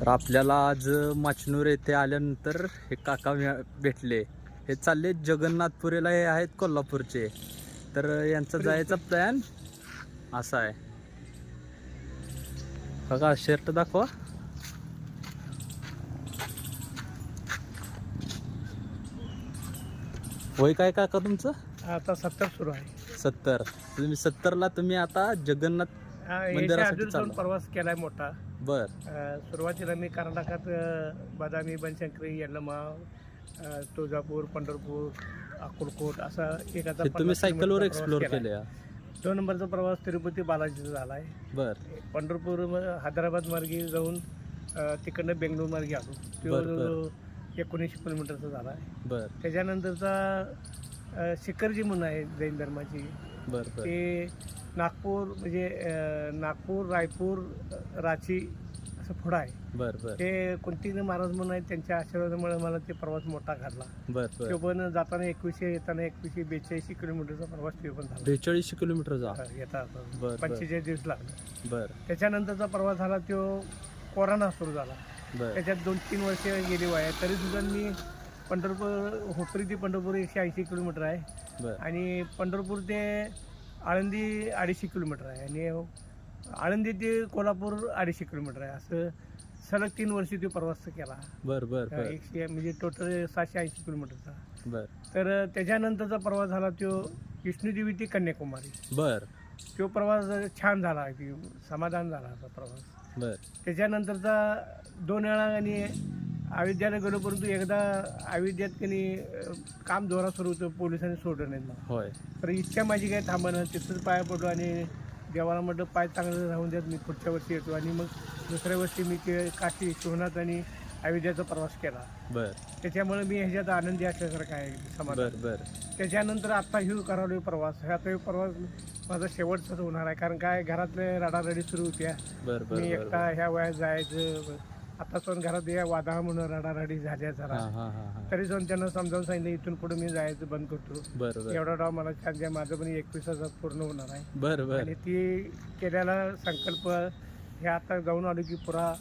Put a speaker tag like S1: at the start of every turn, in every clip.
S1: तर आपल्याला आज माचनूर येथे आल्यानंतर हे काका भेटले. हे चालले जगन्नाथपुरीला, हे आहेत कोल्हापूरचे. तर यांचा जायचा प्लॅन असा आहे. काका शर्ट दाखवा. वय काय काका तुमचं?
S2: आता 70 सुरू आहे.
S1: 70. तुम्ही 70ला तुम्ही आता जगन्नाथ मंदिरासाठी चालला.
S2: प्रवास केलाय मोठा.
S1: बर.
S2: सुरुवातीला मी कर्नाटकात बदामी, बनशंकरी, यल्लमा, तुळजापूर, पंढरपूर, अक्कलकोट असा एक आता
S1: तुम्ही सायकलवर एक्सप्लोर केले.
S2: 2 नंबरचा प्रवास तिरुपती बालाजीचा झाला आहे.
S1: बर.
S2: पंढरपूर हैदराबाद मार्गे जाऊन तिकडनं बेंगलोर मार्गे आलो. तो 19 किलोमीटरचा झाला आहे.
S1: बर.
S2: त्याच्यानंतरचा शिखरजी म्हणून आहे जैन धर्माची.
S1: बर. बर.
S2: ते नागपूर म्हणजे नागपूर, रायपूर, रांची असं पुढं आहे.
S1: बर. बर.
S2: ते कुंतीन महाराज म्हणून आहेत, त्यांच्या आशीर्वादामुळे मला ते प्रवास मोठा घडला.
S1: बर. बर.
S2: तो पण जाताना 2100, येताना 42 किलोमीटरचा प्रवास तो पण झाला.
S1: 42 किलोमीटरचा
S2: येता
S1: बर.
S2: 45 दिवस लागले.
S1: बर.
S2: त्याच्यानंतरचा प्रवास झाला तो कोरोना सुरू झाला.
S1: बर.
S2: त्याच्यात 2-3 वर्ष गेली वाया. तरी सुद्धा मी पंढरपूर, हुपरी ते पंढरपूर 180 किलोमीटर आहे.
S1: बर.
S2: आणि पंढरपूर ते आळंदी 250 किलोमीटर आहे. आणि आळंदी ते कोल्हापूर 250 किलोमीटर आहे. असं सलग 3 वर्षी तो प्रवास केला.
S1: बर. बर. बर.
S2: 100 म्हणजे टोटल 780 किलोमीटरचा.
S1: बर.
S2: तर त्याच्यानंतरचा प्रवास झाला तो विष्णुदेवी ते कन्याकुमारी.
S1: बर.
S2: तो प्रवास छान झाला, की समाधान झाला असा प्रवास.
S1: बर.
S2: त्याच्यानंतरचा 2 वेळा आणि अयोध्याला गेलो, परंतु एकदा अयोध्यात त्यांनी काम जोरात सुरू होतं, पोलिसांनी सोडलं नाही मला.
S1: होय.
S2: तर इच्छा माझी काही थांबणं, तिथंच पाया पडलो आणि देवाला म्हटलं पाय चांगलं राहून द्यात, मी पुढच्या वर्षी येतो. आणि मग दुसऱ्या वर्षी मी ते काशी, शिवनाथ आणि अयोध्याचा प्रवास केला.
S1: बर.
S2: त्याच्यामुळे मी ह्याच्यात आनंदी असल्यासारखं आहे, समाधान.
S1: बर. बर.
S2: त्याच्यानंतर आत्ता करावलो प्रवास. आता हे प्रवास माझा शेवटचाच होणार आहे, कारण काय घरातले रडारडी सुरू होत्या.
S1: बर. बर.
S2: मी
S1: बर.
S2: एकटा ह्या वयात जायचं. आता पण घरात या वादळा म्हणून रडारडी झाल्या जरा. तरी जाऊन त्यांना समजावून सांगितलं इथून पुढे मी जायचं बंद करतो.
S1: बर. बर.
S2: एवढा डाव मला छान द्या, माझं पण 21,000 पूर्ण होणार आहे.
S1: बर. बर.
S2: आणि ती केलेला संकल्प हे आता जाऊन आलो की पुरा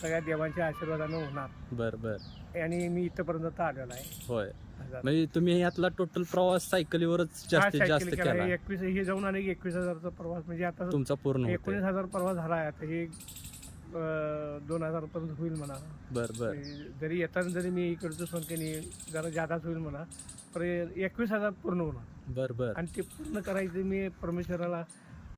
S2: सगळ्या देवांच्या आशीर्वादानं होणार.
S1: बर. बर.
S2: आणि मी इथंपर्यंत आता आलेलो आहे.
S1: होय. म्हणजे तुम्ही यातला टोटल प्रवास सायकलीवरच जास्तीत जास्त केला.
S2: 21 हे जाऊन आले की 21,000चा प्रवास, म्हणजे आता
S1: तुमचा पूर्ण
S2: 19,000 प्रवास झाला आहे. आता हे 2,000 पर्यंत होईल म्हणा.
S1: बर. बर.
S2: जरी येताना जरी मी इकडचं संख्येने जरा जादाच होईल म्हणा, पण 21,000 पूर्ण होणार.
S1: बर. बर.
S2: आणि ते पूर्ण करायचं मी परमेश्वराला